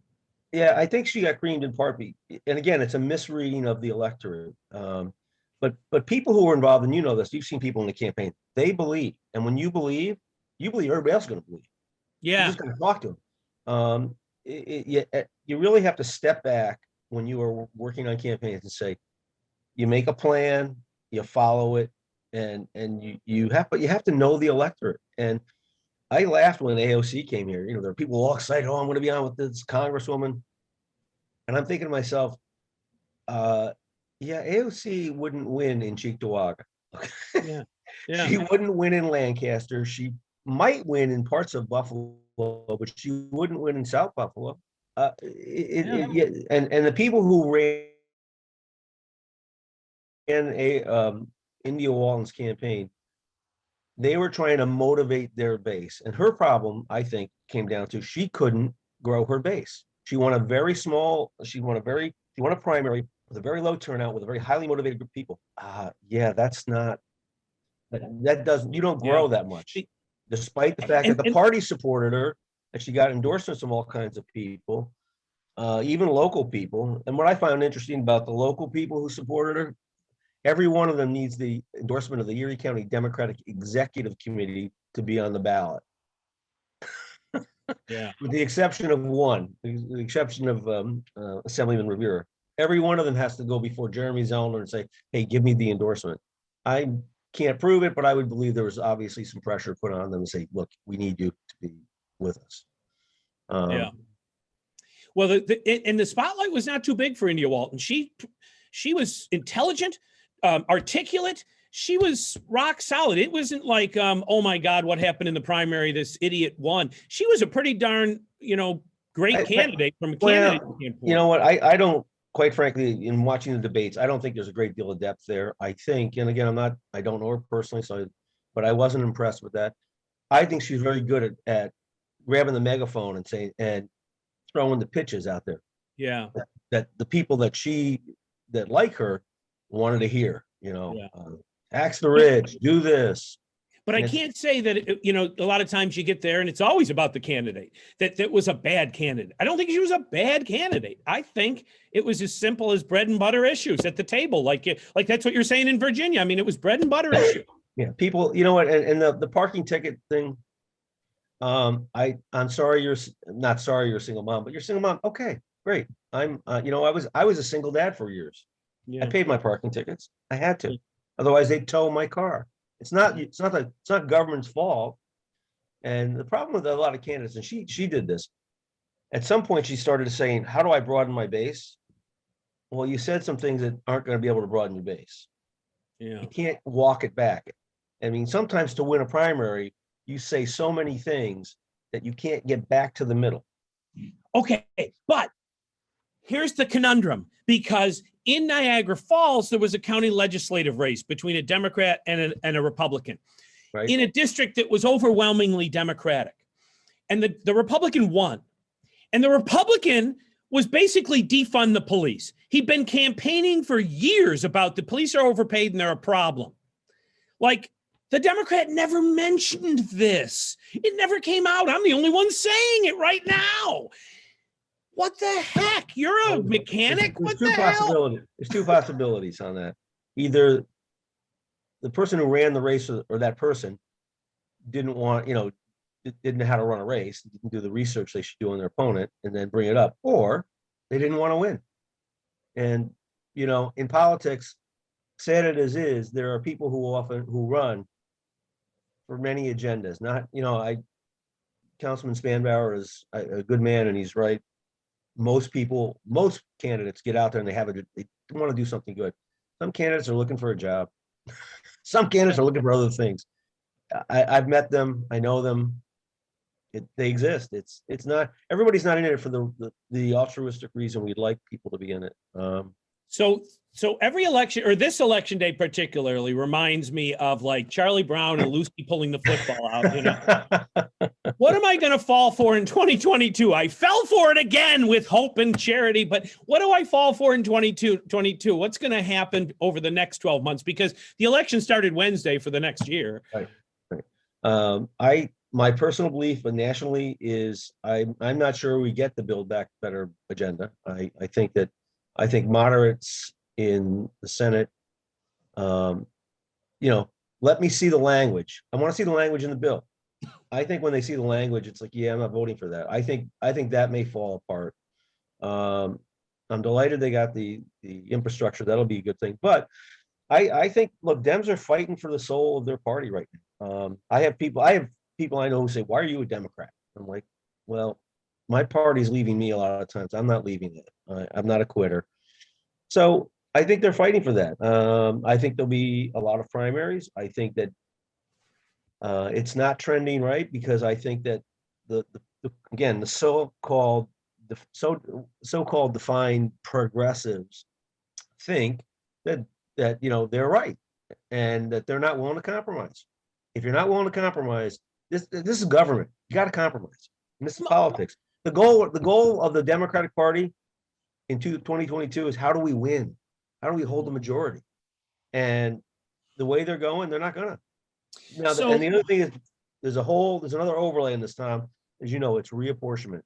Yeah, I think she got creamed in part. And again, it's a misreading of the electorate. But people who are involved, and you know this, you've seen people in the campaign, they believe. And when you believe everybody else is going to believe. Yeah. You're just going to talk to them. You really have to step back when you are working on campaigns and say, you make a plan, you follow it, and you have to know the electorate. And I laughed when AOC came here. You know, there are people all excited. Oh, I'm going to be on with this congresswoman. And I'm thinking to myself, yeah, AOC wouldn't win in Cheektowaga. Yeah. Yeah. She wouldn't win in Lancaster. She might win in parts of Buffalo, but she wouldn't win in South Buffalo. And the people who ran India Walton's campaign, they were trying to motivate their base. And her problem, I think, came down to she couldn't grow her base. She won a primary with a very low turnout with a very highly motivated group of people. Yeah, you don't grow that much. Despite the fact that the party supported her, and she got endorsements from all kinds of people, even local people. And what I found interesting about the local people who supported her, every one of them needs the endorsement of the Erie County Democratic Executive Committee to be on the ballot. Yeah. With the exception of one, the exception of Assemblyman Rivera. Every one of them has to go before Jeremy Zellner and say, hey, give me the endorsement. I can't prove it, but I would believe there was obviously some pressure put on them to say, look, we need you to be with us. Yeah. Well, the spotlight was not too big for India Walton. She was intelligent, articulate. She was rock solid. It wasn't like, oh my God, what happened in the primary? This idiot won. She was a pretty darn, great candidate from a candidate standpoint. You know what? I don't, quite frankly, in watching the debates, I don't think there's a great deal of depth there. I think, and again, I don't know her personally, but I wasn't impressed with that. I think she's very good at grabbing the megaphone and saying, and throwing the pitches out there. Yeah. That the people that like her wanted to hear, tax the rich, do this. But I can't say that, a lot of times you get there and it's always about the candidate, that was a bad candidate. I don't think she was a bad candidate. I think it was as simple as bread and butter issues at the table. Like that's what you're saying in Virginia. I mean, it was bread and butter issues. Yeah, people, you know what, and the parking ticket thing, I'm sorry you're not sorry you're a single mom, but you're a single mom. Okay, great. I was a single dad for years. Yeah. I paid my parking tickets. I had to. Otherwise they'd tow my car. It's not government's fault. And the problem with a lot of candidates, and she did this, at some point she started saying, how do I broaden my base? Well, you said some things that aren't going to be able to broaden your base. Yeah. You can't walk it back. I mean, sometimes to win a primary, you say so many things that you can't get back to the middle. Okay, but here's the conundrum, because in Niagara Falls, there was a county legislative race between a Democrat and a Republican, right, in a district that was overwhelmingly Democratic. And the Republican won. And the Republican was basically defund the police. He'd been campaigning for years about the police are overpaid and they're a problem. Like, the Democrat never mentioned this. It never came out. I'm the only one saying it right now. What the heck? You're a mechanic? What the hell? There's two possibilities on that. either the person who ran the race or that person didn't want, didn't know how to run a race, didn't do the research they should do on their opponent and then bring it up, or they didn't want to win. And, in politics, sad it is, there are people who run for many agendas. Not, Councilman Spanbauer is a good man and he's right. Most candidates get out there and they want to do something good. Some candidates are looking for a job. Some candidates are looking for other things. I've met them. I know them. They exist. It's not, everybody's not in it for the altruistic reason we'd like people to be in it. So every election, or this election day particularly, reminds me of like Charlie Brown and Lucy pulling the football out. What am I going to fall for in 2022? I fell for it again with hope and charity, but what do I fall for in 2022? What's going to happen over the next 12 months? Because the election started Wednesday for the next year. Right. My personal belief, but nationally, is I'm not sure we get the Build Back Better agenda. I think moderates in the Senate, let me see the language. I want to see the language in the bill. I think when they see the language, it's like, yeah, I'm not voting for that. I think that may fall apart. I'm delighted they got the infrastructure. That'll be a good thing. But I think, look, Dems are fighting for the soul of their party right now. I have people I know who say, why are you a Democrat? I'm like, well, my party's leaving me a lot of times. I'm not leaving it. I'm not a quitter. So I think they're fighting for that. I think there'll be a lot of primaries. I think that it's not trending right because I think that the so-called defined progressives think that they're right and that they're not willing to compromise. If you're not willing to compromise, this is government. You got to compromise. And this is politics. The goal of the Democratic Party in 2022 is how do we win? How do we hold the majority? And the way they're going, they're not gonna. Now, and the other thing is, there's another overlay in this, Tom. As you know, it's reapportionment.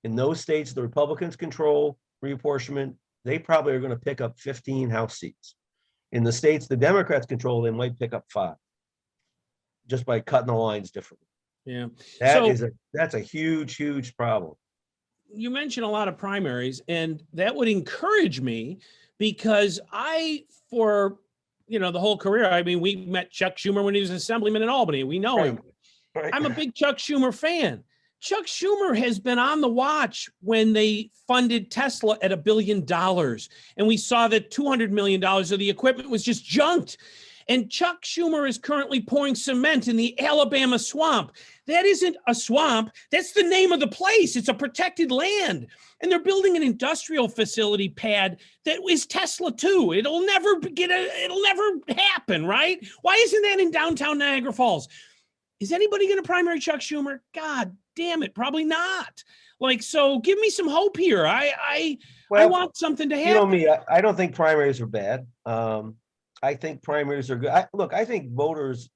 In those states, the Republicans control reapportionment. They probably are going to pick up 15 House seats. In the states the Democrats control, they might pick up 5, just by cutting the lines differently. Yeah, that's a huge problem. You mentioned a lot of primaries, and that would encourage me because for the whole career, I mean, we met Chuck Schumer when he was an assemblyman in Albany. We know him. Right. I'm a big Chuck Schumer fan. Chuck Schumer has been on the watch when they funded Tesla at $1 billion. And we saw that $200 million of the equipment was just junked. And Chuck Schumer is currently pouring cement in the Alabama swamp. That isn't a swamp. That's the name of the place. It's a protected land. And they're building an industrial facility pad that is Tesla too. It'll never happen, right? Why isn't that in downtown Niagara Falls? Is anybody going to primary Chuck Schumer? God damn it. Probably not. So give me some hope here. I want something to happen. You know me, I don't think primaries are bad. I think primaries are good. I think voters,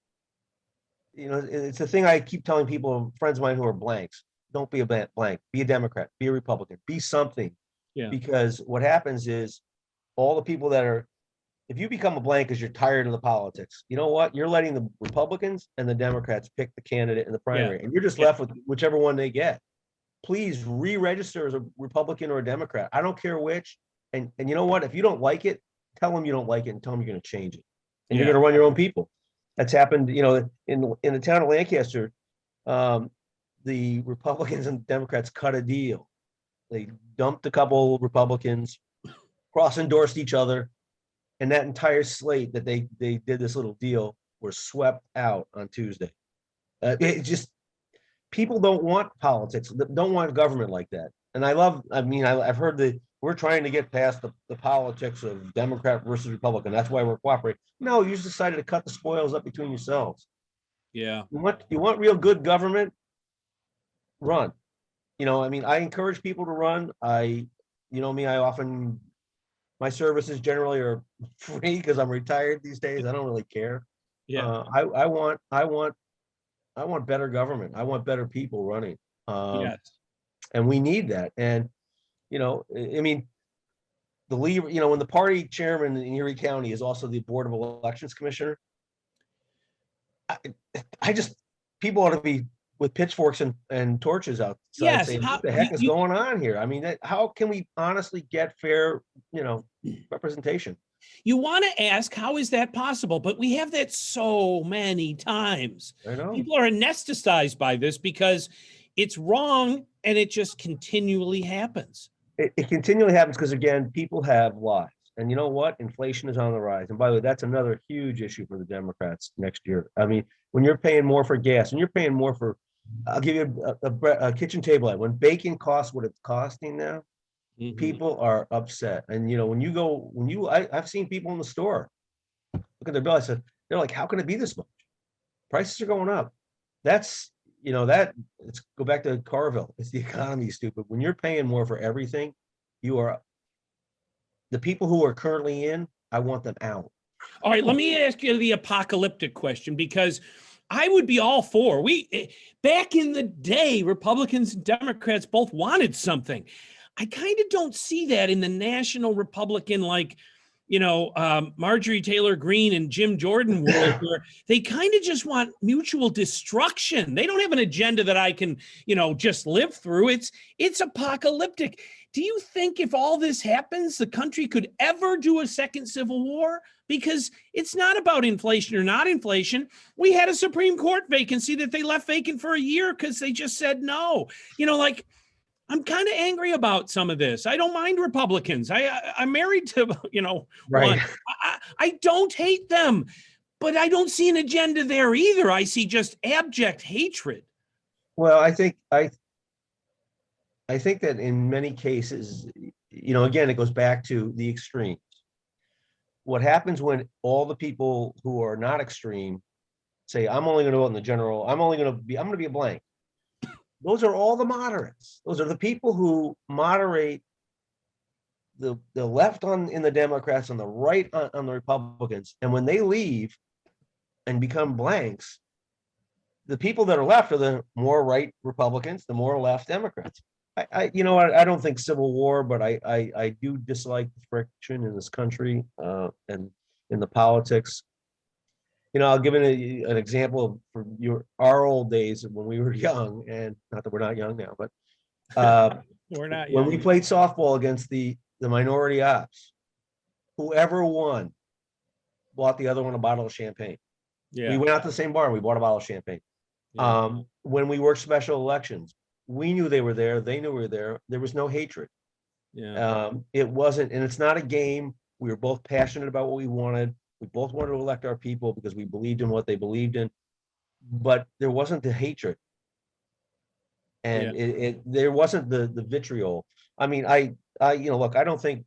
it's a thing I keep telling people, friends of mine who are blanks, don't be a blank, be a Democrat, be a Republican, be something. Yeah. Because what happens is all the people if you become a blank because you're tired of the politics, you know what? You're letting the Republicans and the Democrats pick the candidate in the primary, and you're just left with whichever one they get. Please re-register as a Republican or a Democrat. I don't care which. And you know what? If you don't like it, tell them you don't like it and tell them you're going to change it. And you're going to run your own people. That's happened, in the town of Lancaster. The Republicans and Democrats cut a deal. They dumped a couple Republicans, cross-endorsed each other, and that entire slate that they did this little deal were swept out on Tuesday. People don't want politics, don't want government like that. And I've heard we're trying to get past the politics of Democrat versus Republican. That's why we're cooperating. No, you just decided to cut the spoils up between yourselves. Yeah. You want real good government? Run. I encourage people to run. My services generally are free because I'm retired these days. I don't really care. Yeah. I want better government. I want better people running. Yes. And we need that. And the leader, you know, when the party chairman in Erie County is also the Board of Elections Commissioner, I just, people ought to be with pitchforks and torches outside Yes, saying, how- what the heck is you- going on here? I mean, how can we honestly get fair, you know, representation? You want to ask, how is that possible? But we have that so many times. I know. People are anesthetized by this because it's wrong and it just continually happens. It continually happens because, again, people have lives. And you know what? Inflation is on the rise. And by the way, that's another huge issue for the Democrats next year. I mean, when you're paying more for gas, and you're paying more for, I'll give you a kitchen table ad. When bacon costs what it's costing now, Mhm. people are upset. And you know, I've seen people in the store look at their bill. I said, they're like, how can it be this much? Prices are going up. That's, you know, let's go back to Carville. It's the economy, stupid. When you're paying more for everything, the people who are currently in, I want them out. All right, let me ask you the apocalyptic question, because I would be all for, back in the day, Republicans and Democrats both wanted something. I kind of don't see that in the national Republican, like, you know, Marjorie Taylor Greene and Jim Jordan world, where they kind of just want mutual destruction. They don't have an agenda that I can, you know, just live through. It's apocalyptic. Do you think if all this happens, the country could ever do a second civil war? Because it's not about inflation or not inflation. We had a Supreme Court vacancy that they left vacant for a year because they just said no. You know, like, I'm kind of angry about some of this. I don't mind Republicans. I'm married to, you know, Right. one. I don't hate them, but I don't see an agenda there either. I see just abject hatred. Well, I think that in many cases, you know, again, it goes back to the extremes. What happens when all the people who are not extreme say, I'm only going to vote in the general, I'm going to be a blank. Those are all the moderates. Those are the people who moderate the left in the Democrats and the right on the Republicans. And when they leave and become blanks, the people that are left are the more right Republicans, the more left Democrats. You know, I don't think civil war, but I do dislike the friction in this country and in the politics. You know, I'll give an example from our old days when we were young, and not that we're not young now, but We're not when young. we played softball against the minority ops, whoever won bought the other one a bottle of champagne. Yeah. We went out to the same bar and we bought a bottle of champagne. Yeah. When we worked special elections, we knew they were there. They knew we were there. There was no hatred. Yeah. It wasn't, and it's not a game. We were both passionate about what we wanted. We both wanted to elect our people because we believed in what they believed in, but there wasn't the hatred. And there wasn't the vitriol. I mean, you know, look, I don't think,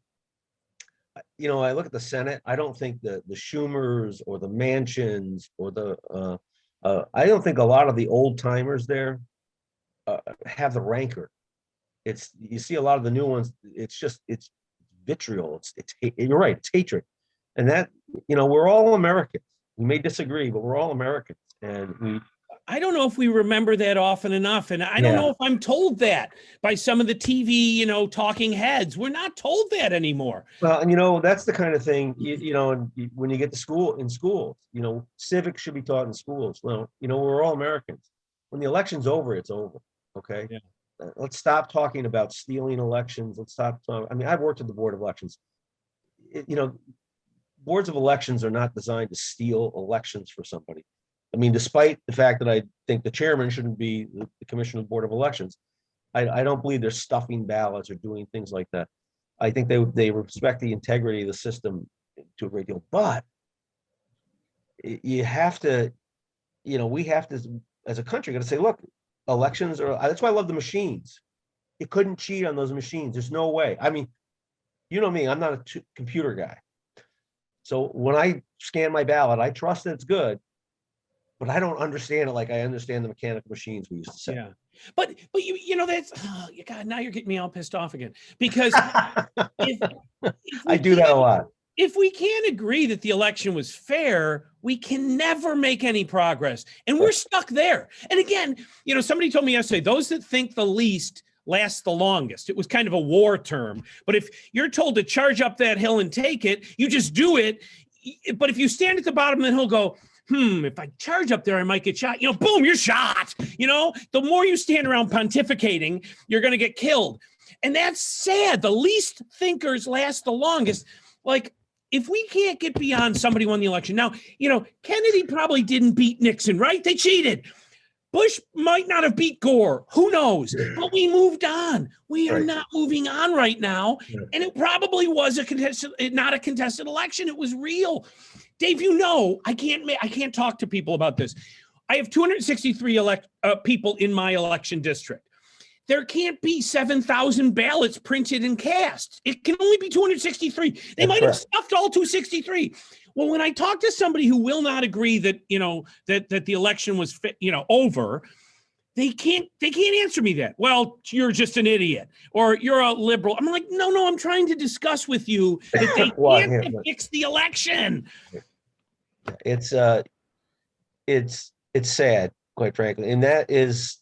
you know, I look at the Senate, I don't think the Schumers or the Manchins or I don't think a lot of the old timers there have the rancor. You see a lot of the new ones, it's vitriol. You're right, it's hatred. And that, you know, we're all Americans. We may disagree, but we're all Americans. And I don't know if we remember that often enough. And I don't know if I'm told that by some of the TV, you know, talking heads. We're not told that anymore. Well, and you know, that's the kind of thing, you know, when you get to schools, you know, civics should be taught in schools. Well, you know, we're all Americans. When the election's over, it's over. Okay. Yeah. Let's stop talking about stealing elections. Let's stop. I mean, I've worked at the Board of Elections. You know, boards of elections are not designed to steal elections for somebody. I mean, despite the fact that I think the chairman shouldn't be the commissioner of the Board of Elections, I don't believe they're stuffing ballots or doing things like that. I think they respect the integrity of the system to a great deal, but you have to, you know, we have to, as a country, got to say, look, elections are, that's why I love the machines. You couldn't cheat on those machines. There's no way. I mean, you know me, I'm not a computer guy. So when I scan my ballot, I trust that it's good, but I don't understand it like I understand the mechanical machines we used to say. Yeah. But you know, that's, God, now you're getting me all pissed off again, because if I do that a lot. If we can't agree that the election was fair, we can never make any progress. And we're stuck there. And again, you know, somebody told me yesterday, those that think the least lasts the longest. It was kind of a war term. But if you're told to charge up that hill and take it, you just do it. But if you stand at the bottom of the hill, go, if I charge up there, I might get shot. Boom, you're shot. The more you stand around pontificating, you're going to get killed. And that's sad. The least thinkers last the longest. Like, if we can't get beyond somebody won the election. Now, Kennedy probably didn't beat Nixon, right? They cheated. Bush might not have beat Gore. Who knows? But we moved on. We are not moving on right now. And it probably was not a contested election. It was real. Dave, I can't talk to people about this. I have 263 people in my election district. There can't be 7,000 ballots printed and cast. It can only be 263. They might have stuffed all 263. Well, when I talk to somebody who will not agree that, that the election was, over, they can't answer me that. Well, you're just an idiot or you're a liberal. I'm like, no, I'm trying to discuss with you that they can't fix the election. It's sad, quite frankly. And that is,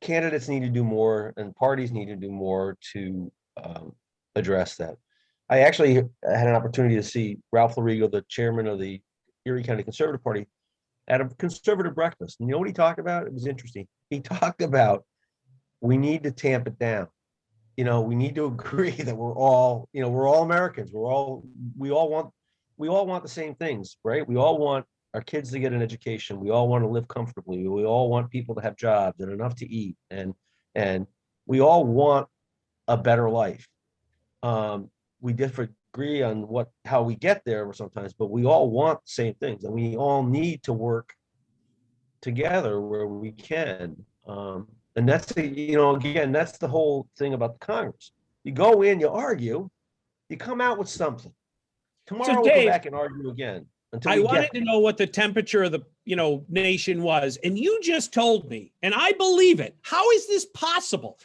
candidates need to do more and parties need to do more to address that. I actually had an opportunity to see Ralph Larigo, the chairman of the Erie County Conservative Party, at a conservative breakfast. And you know what he talked about? It was interesting. He talked about we need to tamp it down. We need to agree that we're all Americans. We all want the same things, right? We all want our kids to get an education. We all want to live comfortably. We all want people to have jobs and enough to eat. And we all want a better life. We disagree on how we get there sometimes, but we all want the same things, and we all need to work together where we can. And that's again, that's the whole thing about the Congress. You go in, you argue, you come out with something. Tomorrow we'll go back and argue again. I wanted to know what the temperature of the nation was, and you just told me, and I believe it. How is this possible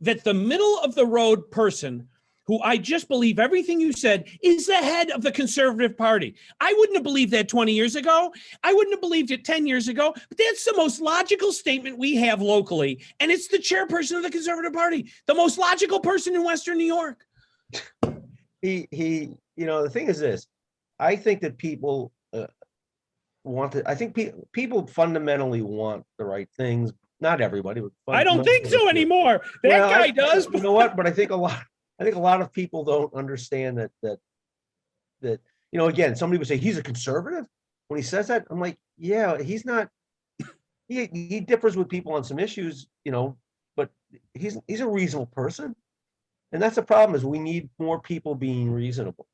that the middle of the road person, who I just believe everything you said, is the head of the Conservative Party? I wouldn't have believed that 20 years ago. I wouldn't have believed it 10 years ago. But that's the most logical statement we have locally, and it's the chairperson of the Conservative Party, the most logical person in Western New York. The thing is this. I think that people people fundamentally want the right things. Not everybody. I don't think so anymore. That guy does. You know what? But I think a lot of people don't understand that again, somebody would say he's a conservative. When he says that, I'm like, yeah, he's not. He differs with people on some issues, but he's a reasonable person. And that's the problem, is we need more people being reasonable.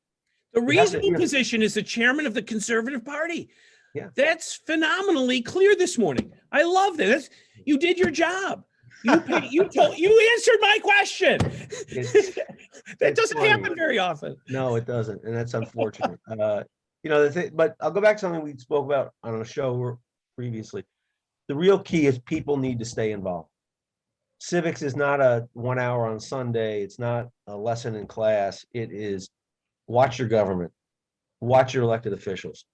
The reasonable position is the chairman of the Conservative Party. Yeah. That's phenomenally clear this morning. I love that. You did your job. You answered my question. That doesn't happen very often. No, it doesn't. And that's unfortunate. But I'll go back to something we spoke about on a show previously. The real key is people need to stay involved. Civics is not a 1 hour on Sunday. It's not a lesson in class. It is watch your government, watch your elected officials.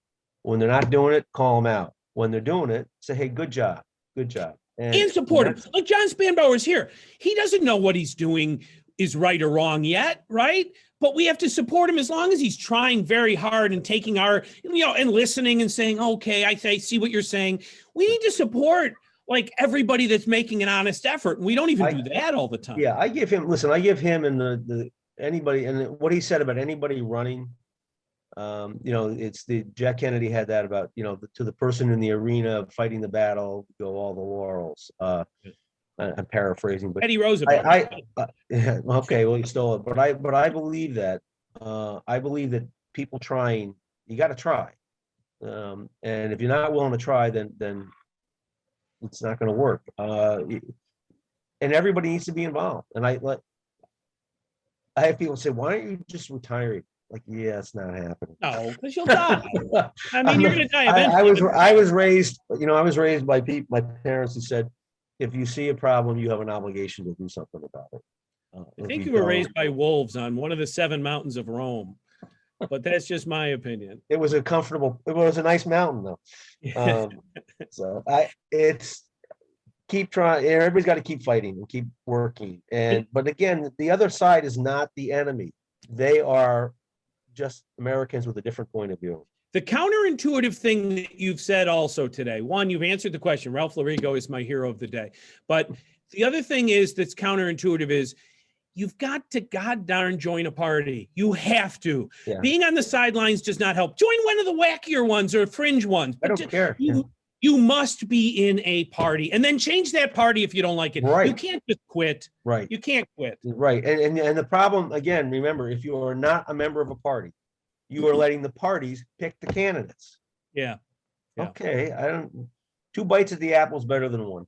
When they're not doing it, call them out. When they're doing it, say, hey, good job, good job. And support him. Like John Spanbauer is here. He doesn't know what he's doing is right or wrong yet, right? But we have to support him as long as he's trying very hard and taking our, and listening and saying, okay, I see what you're saying. We need to support like everybody that's making an honest effort. We don't even do that all the time. Yeah, I give him and anybody, and what he said about anybody running, it's Jack Kennedy had that about, to the person in the arena fighting the battle, go all the laurels. I'm paraphrasing, but Eddie Roosevelt. Okay, well, you stole it, but I believe that. I believe that people trying, you got to try, and if you're not willing to try, then it's not going to work. And everybody needs to be involved. And I have people say, why aren't you just retiring? Like, yeah, it's not happening. No, because you'll die. I mean, you're going to die eventually. I was raised by my parents who said, if you see a problem, you have an obligation to do something about it. I think you were raised by wolves on one of the 7 mountains of Rome, but that's just my opinion. It was a nice mountain though. keep trying. Everybody's got to keep fighting and keep working. But again, the other side is not the enemy. They are just Americans with a different point of view. The counterintuitive thing that you've said also today, one, you've answered the question. Ralph Larigo is my hero of the day. But the other thing is that's counterintuitive is you've got to god darn join a party. You have to. Yeah. Being on the sidelines does not help. Join one of the wackier ones or fringe ones. I don't care. You must be in a party and then change that party if you don't like it. Right. You can't just quit. Right. You can't quit. Right. And the problem, again, remember, if you are not a member of a party, you are letting the parties pick the candidates. Yeah. Okay. Two bites at the apple is better than one.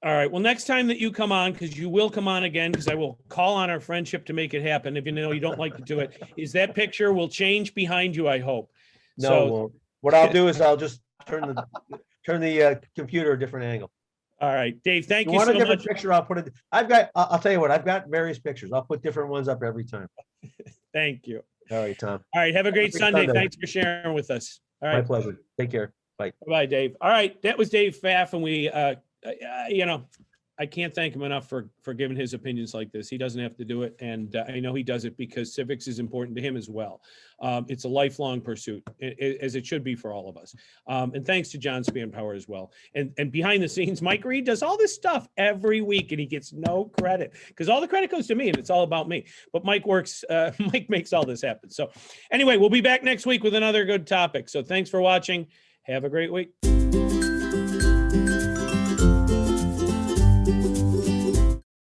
All right. Well, next time that you come on, because you will come on again, because I will call on our friendship to make it happen. If you know you don't like to do it, is that picture will change behind you, I hope. No, it won't. What I'll do is I'll just turn the computer a different angle. All right, Dave, thank you want so a different much. picture? I'll put it. I'll tell you what, I've got various pictures. I'll put different ones up every time. Thank you. All right, Tom. All right, have a great Sunday. Thanks for sharing with us. All right. My pleasure. Take care. Bye. Bye, Dave. All right, that was Dave Pfaff, and we, I can't thank him enough for giving his opinions like this. He doesn't have to do it, and I know he does it because civics is important to him as well. It's a lifelong pursuit, as it should be for all of us. And thanks to John Spanbauer as well. And behind the scenes, Mike Reed does all this stuff every week, and he gets no credit because all the credit goes to me, and it's all about me. But Mike makes all this happen. So anyway, we'll be back next week with another good topic. So thanks for watching. Have a great week.